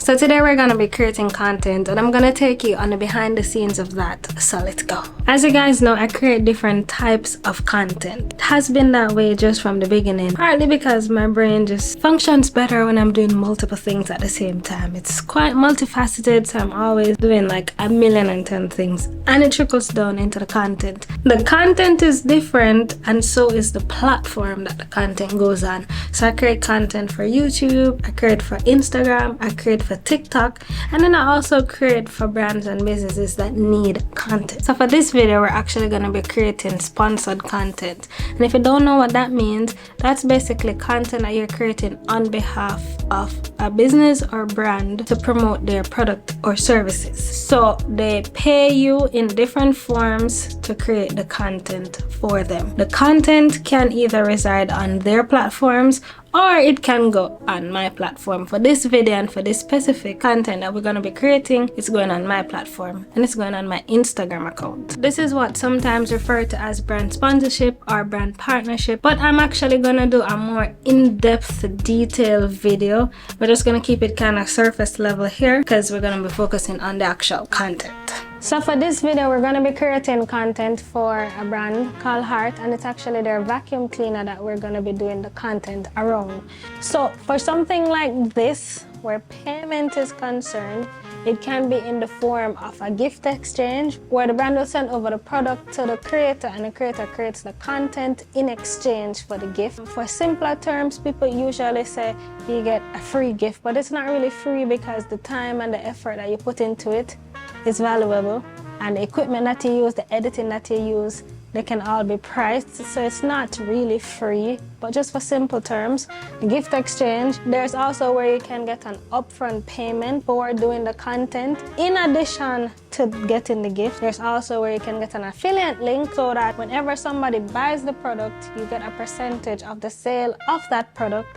So today we're gonna be creating content and I'm gonna take you on the behind the scenes of that. So let's go. As you guys know, I create different types of content. It has been that way just from the beginning, partly because my brain just functions better when I'm doing multiple things at the same time. It's quite multifaceted, so I'm always doing like 1,010,000 things, and it trickles down into the content. The content is different, and so is the platform that the content goes on. So I create content for YouTube, I create for Instagram, I create for TikTok, and then I also create for brands and businesses that need content. So for this video, we're actually going to be creating sponsored content. And if you don't know what that means, that's basically content that you're creating on behalf of a business or brand to promote their product or services. So they pay you in different forms to create the content for them. The content can either reside on their platforms or it can go on my platform. For this video and for this specific content that we're going to be creating, it's going on my platform and it's going on my Instagram account. This is what sometimes referred to as brand sponsorship or brand partnership, but I'm actually going to do a more in-depth detailed video. We're just going to keep it kind of surface level here because we're going to be focusing on the actual content. So for this video, we're going to be creating content for a brand called Heart, and it's actually their vacuum cleaner that we're going to be doing the content around. So for something like this, where payment is concerned, it can be in the form of a gift exchange where the brand will send over the product to the creator and the creator creates the content in exchange for the gift. For simpler terms, people usually say you get a free gift, but it's not really free because the time and the effort that you put into it is valuable, and the equipment that you use, the editing that you use, they can all be priced, so it's not really free. But just for simple terms, gift exchange, there's also where you can get an upfront payment for doing the content. In addition to getting the gift, there's also where you can get an affiliate link so that whenever somebody buys the product, you get a percentage of the sale of that product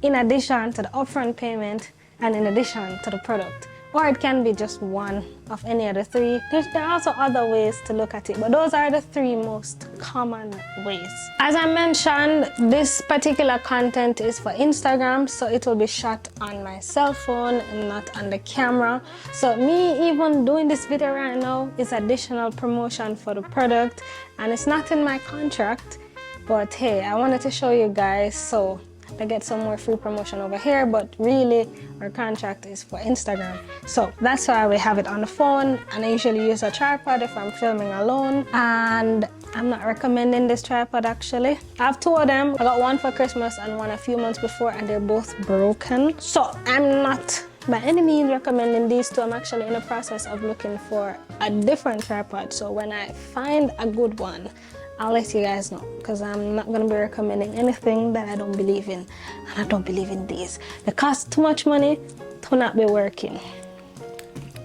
in addition to the upfront payment and in addition to the product. Or it can be just one of any of the three. There are also other ways to look at it, but those are the three most common ways. As I mentioned, this particular content is for Instagram, so it will be shot on my cell phone and not on the camera. So me even doing this video right now is additional promotion for the product, and it's not in my contract, but hey, I wanted to show you guys so to get some more free promotion over here, but really our contract is for Instagram. So that's why we have it on the phone, and I usually use a tripod if I'm filming alone, and I'm not recommending this tripod actually. I have two of them. I got one for Christmas and one a few months before, and they're both broken. So I'm not by any means recommending these two. I'm actually in the process of looking for a different tripod, so when I find a good one, I'll let you guys know, because I'm not going to be recommending anything that I don't believe in, and I don't believe in these. They cost too much money to not be working.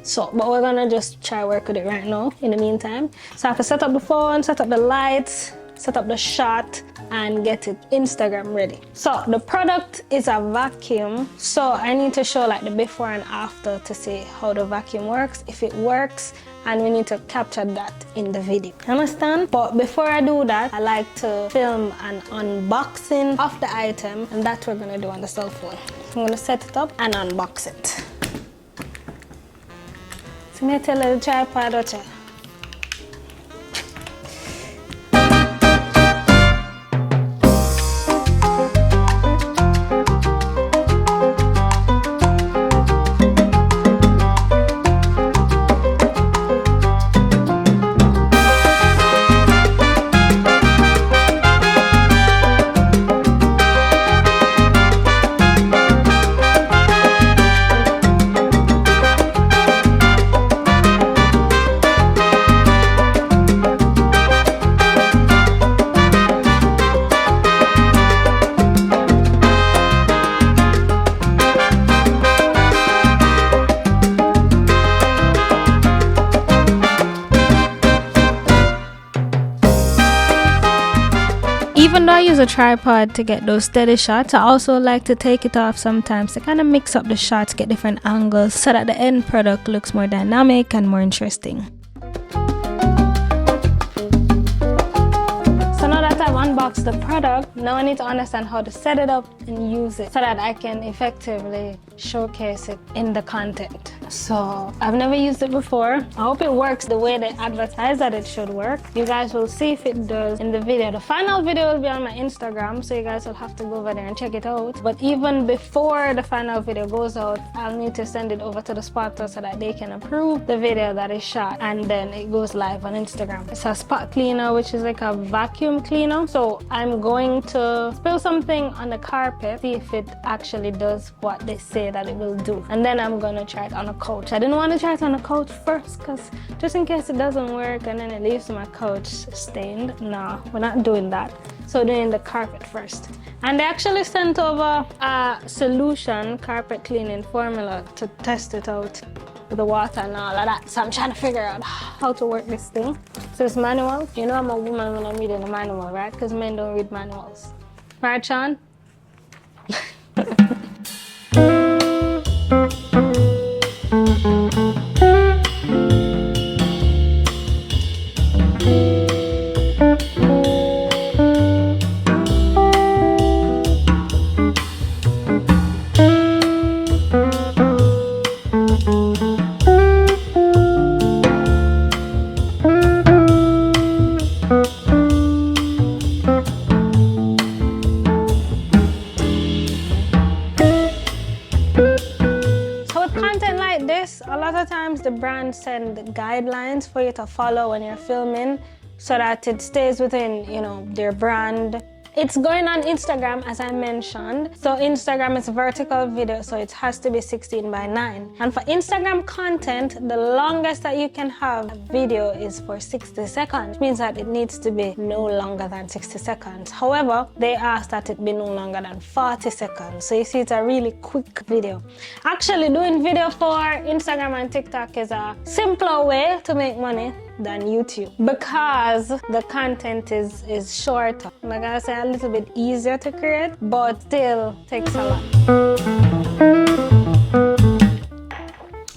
So, but we're going to just try work with it right now in the meantime. So I have to set up the phone, set up the lights, set up the shot, and get it Instagram ready. So the product is a vacuum, so I need to show like the before and after to see how the vacuum works, if it works, and we need to capture that in the video. Understand? But before I do that, I like to film an unboxing of the item, and that we're gonna do on the cell phone. I'm gonna set it up and unbox it. So me tell you the tripod, don't you? Even though I use a tripod to get those steady shots, I also like to take it off sometimes to kind of mix up the shots, get different angles so that the end product looks more dynamic and more interesting. So now that I've unboxed box the product, now I need to understand how to set it up and use it so that I can effectively showcase it in the content. So I've never used it before. I hope it works the way they advertise that it should work. You guys will see if it does in the video. The final video will be on my Instagram, so you guys will have to go over there and check it out. But even before the final video goes out, I'll need to send it over to the spotter so that they can approve the video that is shot, and then it goes live on Instagram. It's a spot cleaner, which is like a vacuum cleaner. So I'm going to spill something on the carpet, see if it actually does what they say that it will do, and then I'm gonna try it on a couch. I didn't want to try it on a couch first because just in case it doesn't work and then it leaves my couch stained. No, we're not doing that. So doing the carpet first. And they actually sent over a solution carpet cleaning formula to test it out with the water and all of that. So I'm trying to figure out how to work this thing. So it's manual. You know I'm a woman when I'm reading a manual, right? Because men don't read manuals. Right, Sean? A lot of times the brands send guidelines for you to follow when you're filming so that it stays within, you know, their brand. It's going on Instagram, as I mentioned. So Instagram is vertical video, so it has to be 16:9. And for Instagram content, the longest that you can have a video is for 60 seconds, which means that it needs to be no longer than 60 seconds. However, they ask that it be no longer than 40 seconds. So you see, it's a really quick video. Actually, doing video for Instagram and TikTok is a simpler way to make money than YouTube because the content is shorter. I'm gonna say a little bit easier to create, but still takes a lot.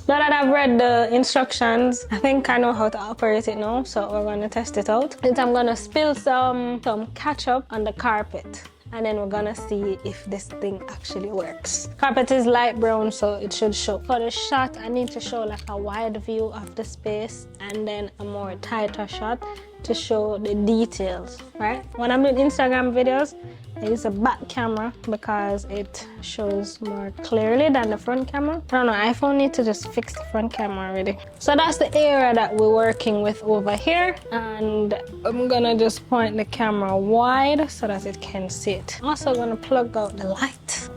Now that I've read the instructions, I think I know how to operate it now, so we're gonna test it out. And I'm gonna spill some ketchup on the carpet, and then we're gonna see if this thing actually works. Carpet is light brown, so it should show. For the shot, I need to show like a wide view of the space and then a more tighter shot to show the details, right? When I'm doing Instagram videos, I use a back camera because it shows more clearly than the front camera. I don't know, iPhone need to just fix the front camera already. So that's the area that we're working with over here. And I'm gonna just point the camera wide so that it can see it. I'm also gonna plug out the light.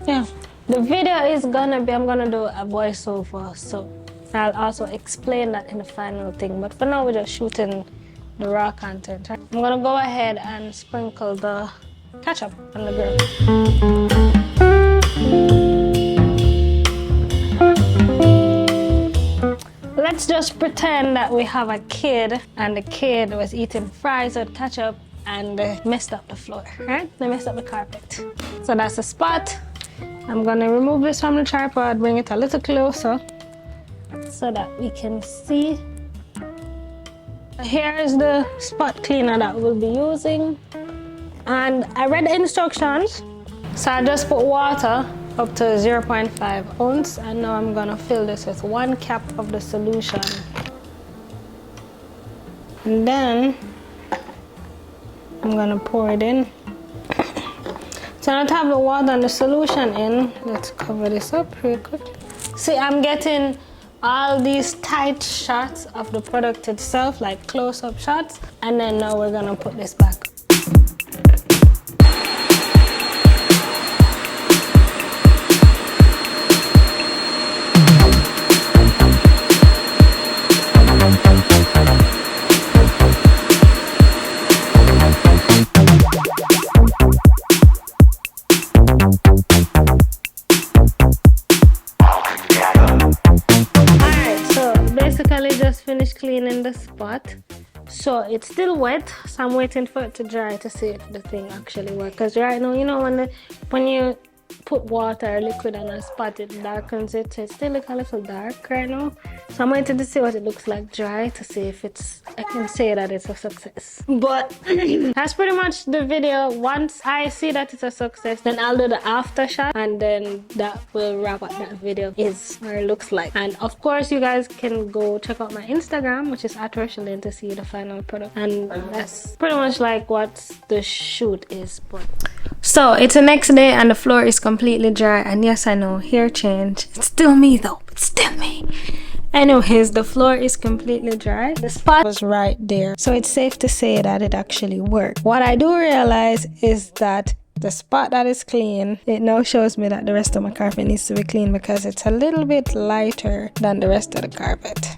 Yeah, the video is gonna be, I'm gonna do a voiceover, so I'll also explain that in the final thing. But for now, we're just shooting the raw content. Right? I'm gonna go ahead and sprinkle the ketchup on the grill. Let's just pretend that we have a kid and the kid was eating fries with ketchup and messed up the floor, right? They messed up the carpet. So that's the spot. I'm gonna remove this from the tripod, bring it a little closer so that we can see. Here is the spot cleaner that we'll be using. And I read the instructions. So I just put water up to 0.5 ounce, and now I'm gonna fill this with 1 cap of the solution. And then I'm gonna pour it in. So now to have the water and the solution in, let's cover this up real quickly. See, I'm getting all these tight shots of the product itself, like close-up shots, and then now we're gonna put this back. Just finished cleaning the spot, so it's still wet, so I'm waiting for it to dry to see if the thing actually works. Because right now, you know, when you put water or liquid on a spot, it darkens it, so it still look a little dark right now. So I'm waiting to see what it looks like dry to see if I can say that it's a success. But that's pretty much the video. Once I see that it's a success, then I'll do the after shot, and then that will wrap up that video is or it looks like. And of course you guys can go check out my Instagram, which is at Rochielin, to see the final product. And that's pretty much like what the shoot is. But so it's the next day and the floor is completely dry, and yes, I know, hair change. It's still me though, it's still me. Anyways, the floor is completely dry. The spot was right there, so it's safe to say that it actually worked. What I do realize is that the spot that is clean, it now shows me that the rest of my carpet needs to be clean because it's a little bit lighter than the rest of the carpet.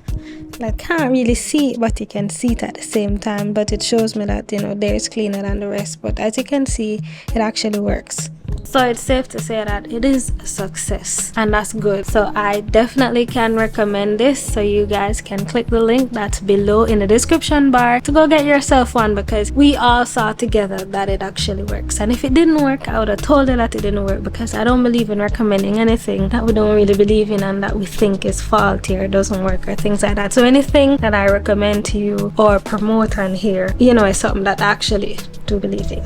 I can't really see it, but you can see it at the same time. But it shows me that, you know, there is cleaner than the rest. But as you can see, it actually works. So it's safe to say that it is a success, and that's good. So I definitely can recommend this, so you guys can click the link that's below in the description bar to go get yourself one, because we all saw together that it actually works. And if it didn't work, I would have told you that it didn't work, because I don't believe in recommending anything that we don't really believe in and that we think is faulty or doesn't work or things like that. So anything that I recommend to you or promote on here, you know, is something that I actually do believe in.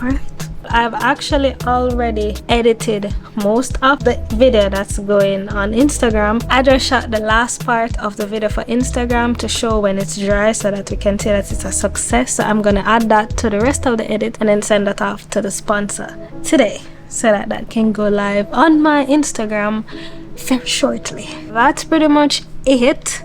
Alright, I've actually already edited most of the video that's going on Instagram. I just shot the last part of the video for Instagram to show when it's dry, so that we can say that it's a success. So I'm gonna add that to the rest of the edit and then send that off to the sponsor today, so that that can go live on my Instagram very shortly. That's pretty much it.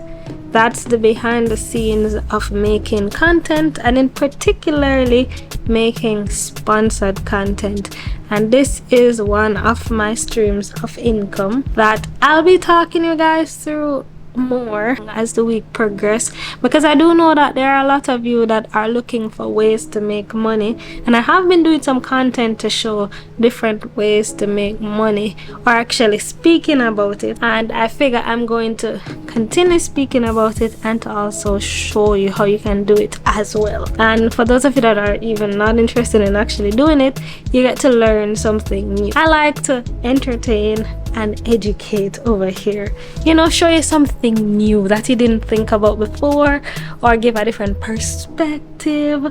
That's the behind the scenes of making content, and in particularly making sponsored content. And this is one of my streams of income that I'll be talking you guys through more as the week progresses, because I do know that there are a lot of you that are looking for ways to make money, and I have been doing some content to show different ways to make money, or actually speaking about it, and I figure I'm going to continue speaking about it and to also show you how you can do it as well. And for those of you that are even not interested in actually doing it, you get to learn something new. I like to entertain and educate over here, you know, show you something new that you didn't think about before, or give a different perspective,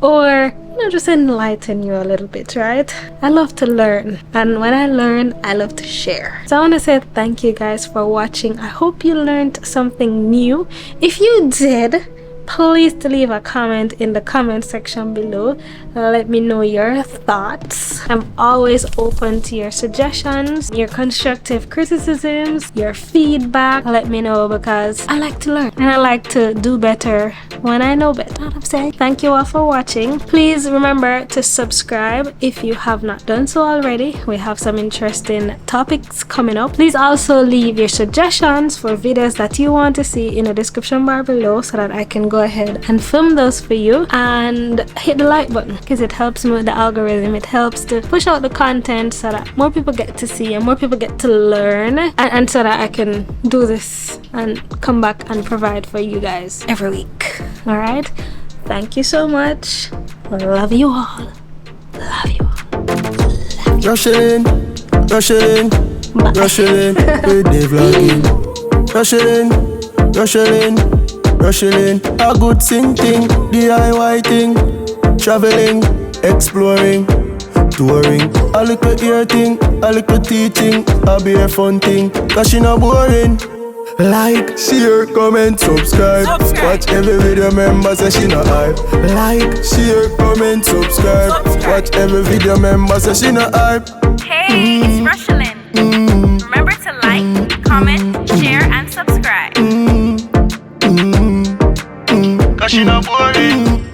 or, you know, just enlighten you a little bit, right? I love to learn, and when I learn, I love to share. So I want to say thank you guys for watching. I hope you learned something new. If you did, please leave a comment in the comment section below. Let me know your thoughts. I'm always open to your suggestions, your constructive criticisms, your feedback. Let me know, because I like to learn and I like to do better when I know better. You know what I'm saying? Thank you all for watching. Please remember to subscribe if you have not done so already. We have some interesting topics coming up. Please also leave your suggestions for videos that you want to see in the description bar below, so that I can go ahead and film those for you. And hit the like button, because it helps me with the algorithm. It helps to push out the content so that more people get to see and more people get to learn, and so that I can do this and come back and provide for you guys every week. All right, thank you so much. Love you all. Love you all. Rochielin, Rochielin, Rochielin, with the vlogging. Rochielin, Rochielin, Rochielin, a good thing, DIY thing, traveling, exploring, touring, a little ear thing, a little teaching, a be a fun thing, cause she not boring. Like, share, comment, subscribe. Watch every video, member say she not hype. Like, share, comment, subscribe. Watch every video, member say she not hype. Hey, it's Rochielin. Remember to like, comment, share, and subscribe. Cause she not boring.